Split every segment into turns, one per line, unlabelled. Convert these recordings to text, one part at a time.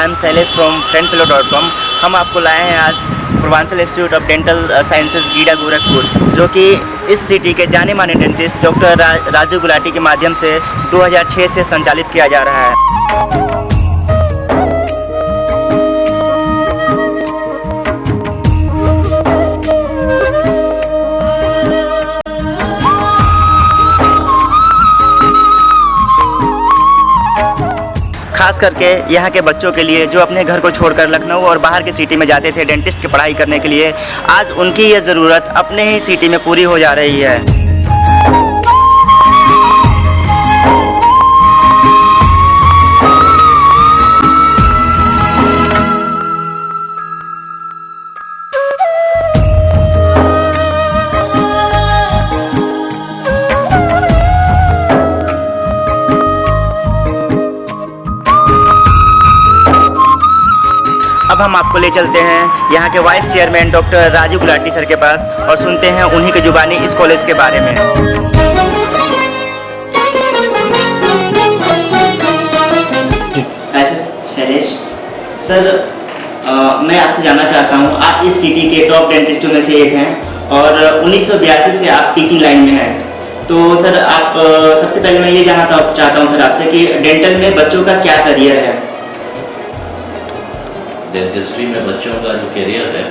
I am Shailesh from friendfellow.com। हम आपको लाए हैं आज Purvanchal institute of dental sciences GIDA Gorakhpur, जो कि इस सिटी के जाने माने डेंटिस्ट डॉक्टर राजू गुलाटी के माध्यम से 2006 से संचालित किया जा रहा है। खास करके यहाँ के बच्चों के लिए जो अपने घर को छोड़कर लखनऊ और बाहर की सिटी में जाते थे डेंटिस्ट की पढ़ाई करने के लिए, आज उनकी ये ज़रूरत अपने ही सिटी में पूरी हो जा रही है। अब हम आपको ले चलते हैं यहाँ के vice chairman doctor Raju Gulati sir के पास और सुनते हैं उन्हीं की जुबानी इस कॉलेज के बारे में। शैलेश सर, मैं आपसे जानना चाहता हूँ, आप इस सिटी के टॉप डेंटिस्टों में से एक हैं और 1982 से आप टीचिंग लाइन में हैं। तो सर आप सबसे पहले मैं ये जानना चाहता हूँ सर आपसे कि डेंटल में बच्चों का क्या करियर है?
डेंटिस्ट्री में बच्चों का जो करियर है,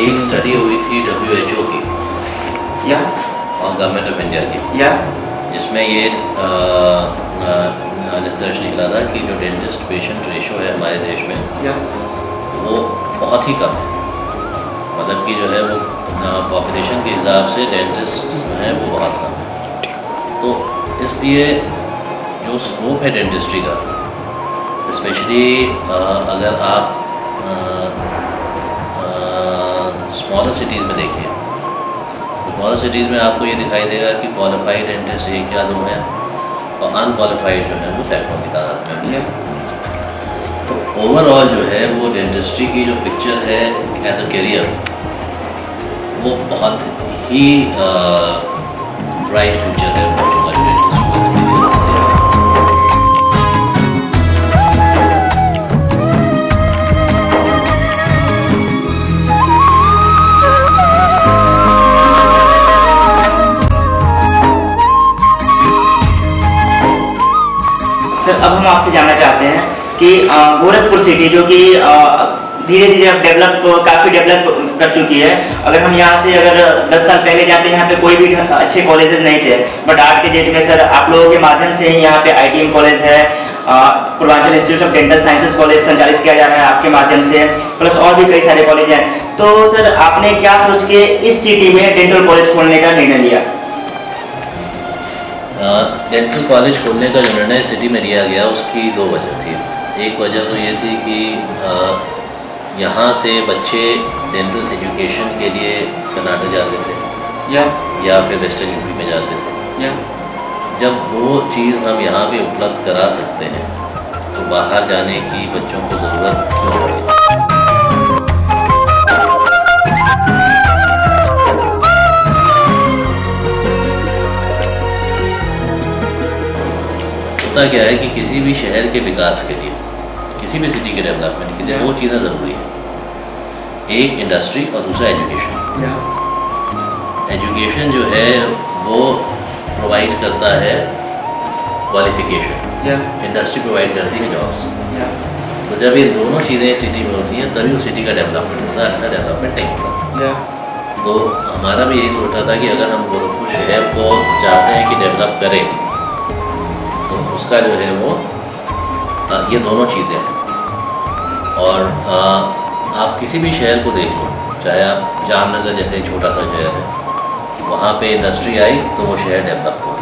एक स्टडी हुई थी WHO की और गवर्नमेंट ऑफ इंडिया की, जिसमें ये निष्कर्ष निकला था कि जो डेंटिस्ट पेशेंट रेशो है हमारे देश में वो बहुत ही कम है। मतलब कि जो है वो पॉपुलेशन के हिसाब से डेंटिस्ट हैं वो बहुत कम है। तो इसलिए जो स्कोप है डेंटिस्ट्री का, स्पेशली अगर आप स्मॉलर सिटीज़ में देखिए तो स्मॉलर सिटीज़ में आपको ये दिखाई देगा कि क्वालिफाइड डेंटिस्ट एक या दो हैं और अनक्वालिफाइड जो है वो सैकड़ों की तादाद में है। तो ओवरऑल जो है वो डेंटिस्ट्री की जो पिक्चर है एज अ करियर वो बहुत ही ब्राइट फ्यूचर है बच्चों का डेंटिस्ट्री।
सर अब हम आपसे जानना चाहते हैं कि गोरखपुर सिटी जो कि धीरे धीरे अब काफ़ी डेवलप कर चुकी है। अगर हम यहाँ से अगर 10 साल पहले जाते हैं, यहाँ पे कोई भी अच्छे कॉलेजेस नहीं थे, बट आज के डेट में सर आप लोगों के माध्यम से ही यहाँ पे ITM कॉलेज है, Purvanchal institute of dental sciences college संचालित किया जा रहा है आपके माध्यम से, प्लस और भी कई सारे कॉलेज हैं। तो सर आपने क्या सोच के इस सिटी में डेंटल कॉलेज खोलने का निर्णय लिया?
डेंटल कॉलेज खोलने का जो निर्णय सिटी में लिया गया उसकी दो वजह थी। एक वजह तो ये थी कि यहाँ से बच्चे डेंटल एजुकेशन के लिए कर्नाटक जाते थे या फिर वेस्टर्न यूपी में जाते थे। जब वो चीज़ हम यहाँ पे उपलब्ध करा सकते हैं तो बाहर जाने की बच्चों को ज़रूरत क्यों पड़ी? होता क्या है कि किसी भी शहर के विकास के लिए, किसी भी सिटी के डेवलपमेंट के लिए दो चीज़ें ज़रूरी हैं, एक इंडस्ट्री और दूसरा एजुकेशन। एजुकेशन जो है वो प्रोवाइड करता है क्वालिफिकेशन, इंडस्ट्री प्रोवाइड करती है जॉब्स। तो जब ये दोनों चीज़ें सिटी में होती हैं तभी उस सिटी का डेवलपमेंट होता है, अन्यथा डेवलपमेंट नहीं होता। तो हमारा भी यही सोचा था कि अगर हम गोरखपुर शहर को चाहते हैं कि डेवलप करें तो उसका जो है वो ये दोनों चीज़ें हैं। और आप किसी भी शहर को देख लो, चाहे आप जामनगर जैसे एक छोटा सा शहर है, वहाँ पे इंडस्ट्री आई तो वो शहर डेवलप हुआ।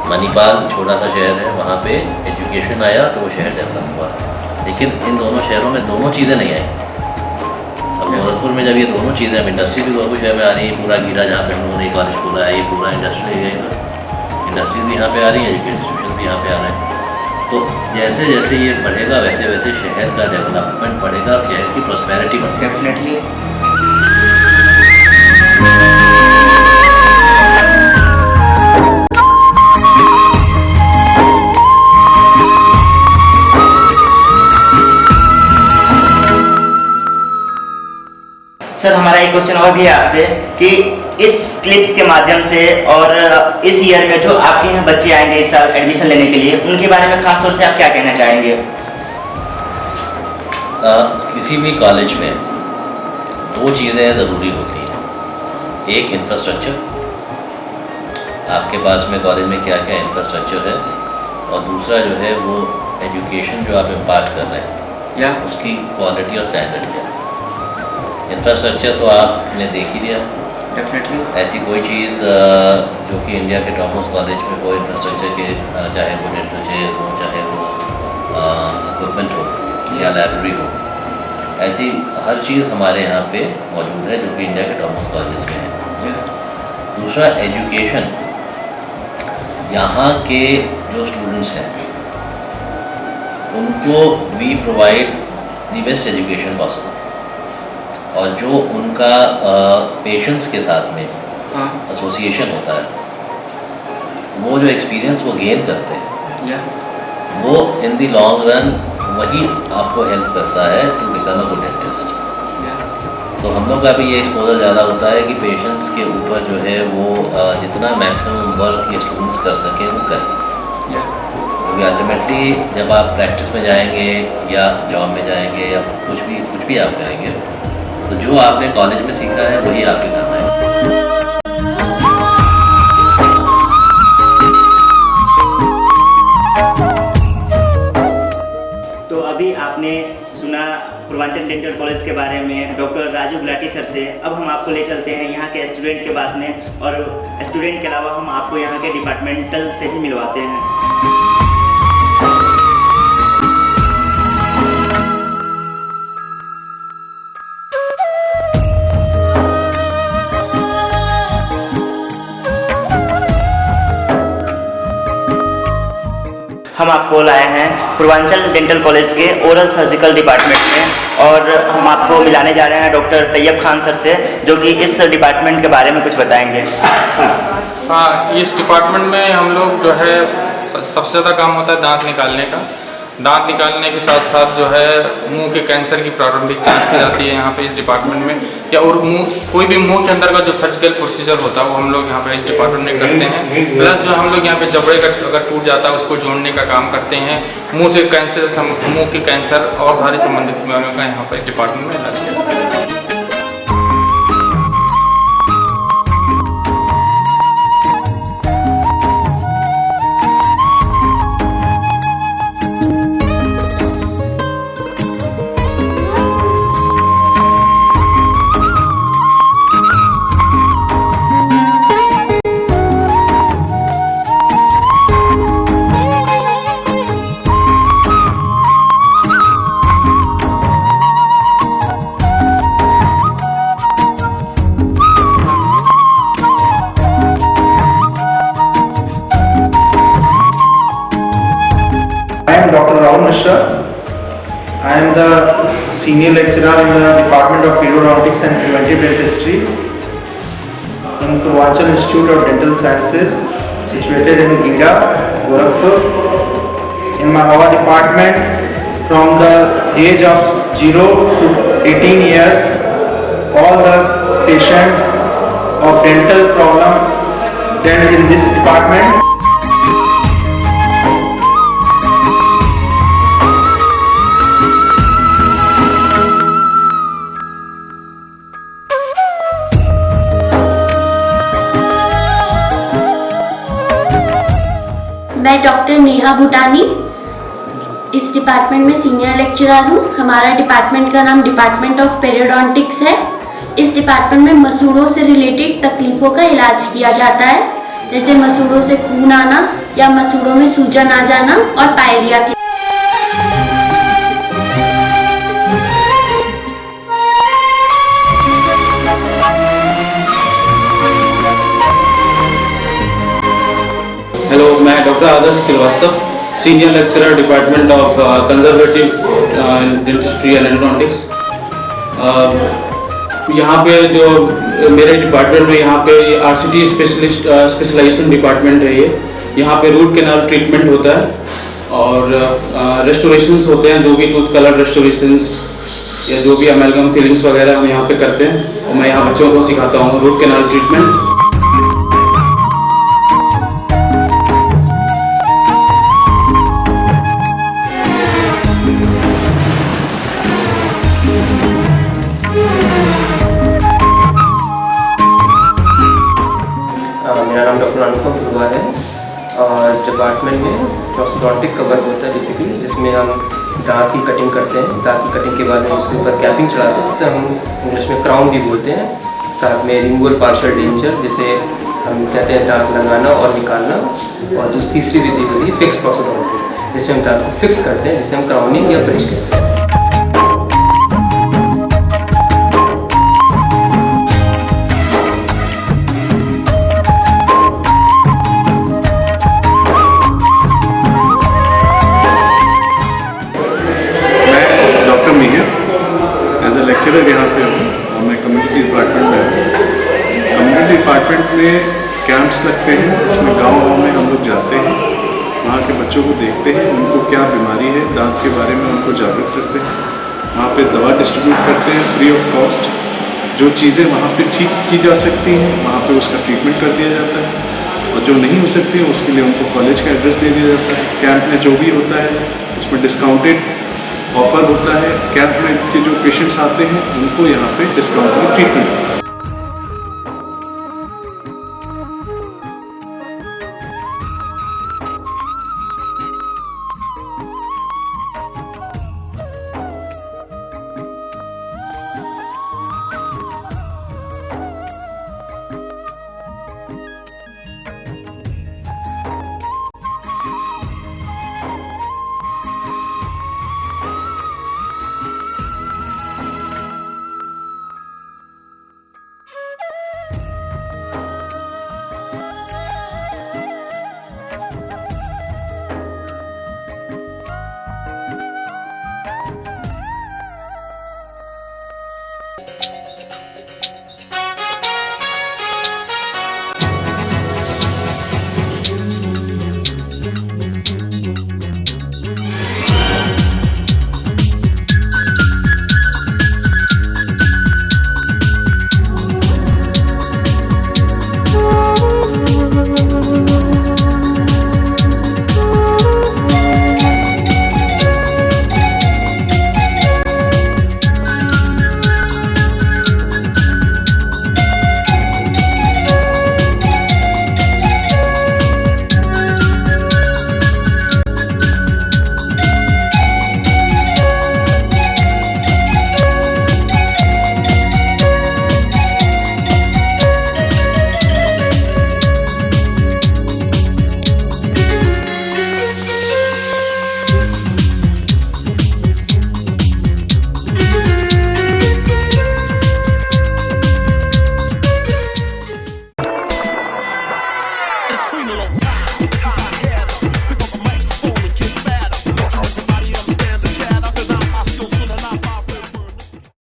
मणिपाल छोटा सा शहर है, वहाँ पे एजुकेशन आया तो वो शहर डेवलप हुआ। लेकिन इन दोनों शहरों में दोनों चीज़ें नहीं आई। अब गोरखपुर में जब ये दोनों चीज़ें, इंडस्ट्री भी गोरखपुर शहर में आ रही है, पूरा गीरा जहाँ पे हम लोगों ने कॉलेज खोला है ये पूरा इंडस्ट्री है, इंडस्ट्रीज भी यहाँ पे आ रही है, एजुकेशन इंस्टीट्यूशन भी यहाँ पे आ रहे हैं। तो जैसे जैसे ये बढ़ेगा वैसे वैसे शहर का डेवलपमेंट बढ़ेगा, शहर की प्रॉस्पेरिटी बढ़ेगी।
डेफिनेटली। सर हमारा एक क्वेश्चन और भी है आपसे कि इस क्लिप्स के माध्यम से और इस ईयर में जो आपके यहाँ बच्चे आएंगे इस साल एडमिशन लेने के लिए, उनके बारे में खास तौर से आप क्या कहना चाहेंगे?
किसी भी कॉलेज में दो चीज़ें ज़रूरी होती हैं। एक इंफ्रास्ट्रक्चर, आपके पास में कॉलेज में क्या क्या इंफ्रास्ट्रक्चर है, और दूसरा जो है वो एजुकेशन जो आप इम्पार्ट कर रहे हैं
या
उसकी क्वालिटी और स्टैंडर्ड क्या है। इंफ्रास्ट्रक्चर तो आपने देख ही लिया,
डेफिनेटली
ऐसी कोई चीज़ जो कि इंडिया के टॉपमोस्ट कॉलेज में वो इंफ्रास्ट्रक्चर के चाहे वो डेंटल चेयर हो, चाहे वो इक्विपमेंट हो या लाइब्रेरी हो, ऐसी हर चीज़ हमारे यहाँ पे मौजूद है जो कि इंडिया के टॉपमोस्ट कॉलेज में है। दूसरा एजुकेशन, यहाँ के जो स्टूडेंट्स हैं उनको we provide the best education possible, और जो उनका पेशेंट्स के साथ में एसोसिएशन होता है, वो जो एक्सपीरियंस वो गेन करते हैं वो इन द लॉन्ग रन वही आपको हेल्प करता है to become a good dentist. तो हम लोग का भी ये एक्सपोजर ज़्यादा होता है कि पेशेंट्स के ऊपर जो है वो जितना मैक्सिमम वर्क ये स्टूडेंट्स कर सकें वो करें, क्योंकि अल्टीमेटली जब आप प्रैक्टिस में जाएंगे या जॉब में जाएंगे या कुछ भी आप करेंगे, तो जो आपने कॉलेज में सीखा है वही आपके काम आएगा।
तो अभी आपने सुना पूर्वांचल डेंटल कॉलेज के बारे में डॉक्टर राजू गुलाटी सर से। अब हम आपको ले चलते हैं यहाँ के स्टूडेंट के पास में, और स्टूडेंट के अलावा हम आपको यहाँ के डिपार्टमेंटल से भी मिलवाते हैं। हम आपको लाए हैं पूर्वांचल डेंटल कॉलेज के ओरल सर्जिकल डिपार्टमेंट में, और हम आपको मिलाने जा रहे हैं डॉक्टर तैयब खान सर से, जो कि इस डिपार्टमेंट के बारे में कुछ बताएंगे।
हाँ, इस डिपार्टमेंट में हम लोग जो है सबसे ज़्यादा काम होता है दांत निकालने का। दांत निकालने के साथ साथ जो है मुंह के कैंसर की प्रारंभिक जांच की जाती है यहाँ पे इस डिपार्टमेंट में, या और कोई भी मुंह के अंदर का जो सर्जिकल प्रोसीजर होता है वो हम लोग यहाँ पे इस डिपार्टमेंट में करते हैं। प्लस जो हम लोग यहाँ पे जबड़े का अगर टूट जाता है उसको जोड़ने का काम करते हैं। मुंह से कैंसर, मुंह के कैंसर और सारी संबंधित बीमारियों का यहाँ पर इस डिपार्टमेंट में इलाज किया जाता है।
Dr. Rahul Mishra. I am the senior lecturer in the Department of Periodontics and Preventive Dentistry in Purvanchal Institute of Dental Sciences, situated in Gida, Gorakhpur. In our department, from the age of 0 to 18 years, all the patients of dental problem dealt in this department.
मैं doctor Neha भूटानी इस department में senior lecturer हूँ। हमारा department का नाम department of पेरियोडोंटिक्स है। इस department में मसूड़ों से रिलेटेड तकलीफ़ों का इलाज किया जाता है, जैसे मसूड़ों से खून आना या मसूड़ों में सूजन आ जाना और पायरिया की।
हेलो, मैं doctor Adarsh Srivastava, senior lecturer department of conservative dentistry and endodontics. यहाँ पे जो मेरे डिपार्टमेंट में यहाँ पे आरसीटी स्पेशलाइजेशन डिपार्टमेंट है ये। यहाँ पे रूट कैनाल ट्रीटमेंट होता है और रेस्टोरेशंस होते हैं, जो भी टूथ कलर रेस्टोरेशंस, या जो भी अमेलगम फिलिंग्स वगैरह हम यहाँ पे करते हैं, और मैं यहाँ बच्चों को सिखाता हूँ रूट कैनाल ट्रीटमेंट।
मेरा नाम डॉक्टर अनुपम पुरवार है और इस डिपार्टमेंट में प्रोस्टोडोंटिक का वर्क होता है बेसिकली, जिसमें हम दांत की कटिंग करते हैं। दांत की कटिंग के बाद में उसके ऊपर कैपिंग चढ़ाते हैं, जिसे हम इंग्लिश में क्राउन भी बोलते हैं। साथ में रिमूवल पार्शियल डेंचर, जिसे हम कहते हैं दांत लगाना और निकालना। और तीसरी विधि होती है फिक्स प्रोस्टोडोंटिक, जिसमें हम दांत को फिक्स करते हैं, जिसे हम क्राउनिंग या ब्रिज कहते हैं।
एज ए लेक्चरर यहाँ पे हूँ और मैं कम्युनिटी डिपार्टमेंट में हूँ। कम्युनिटी डिपार्टमेंट में कैंप्स लगते हैं, जिसमें गांव-गांव में हम लोग जाते हैं, वहाँ के बच्चों को देखते हैं, उनको क्या बीमारी है, दांत के बारे में उनको जागरूक करते हैं। वहाँ पे दवा डिस्ट्रीब्यूट करते हैं फ्री ऑफ कॉस्ट। जो चीज़ें वहाँ पे ठीक की जा सकती हैं वहाँ पे उसका ट्रीटमेंट कर दिया जाता है, और जो नहीं हो सकती है उसके लिए उनको कॉलेज का एड्रेस दे दिया जाता है। कैंप में जो भी होता है उसमें डिस्काउंटेड ऑफर होता है। कैंप में के जो पेशेंट्स आते हैं उनको यहाँ पे डिस्काउंट में ट्रीटमेंट होता है।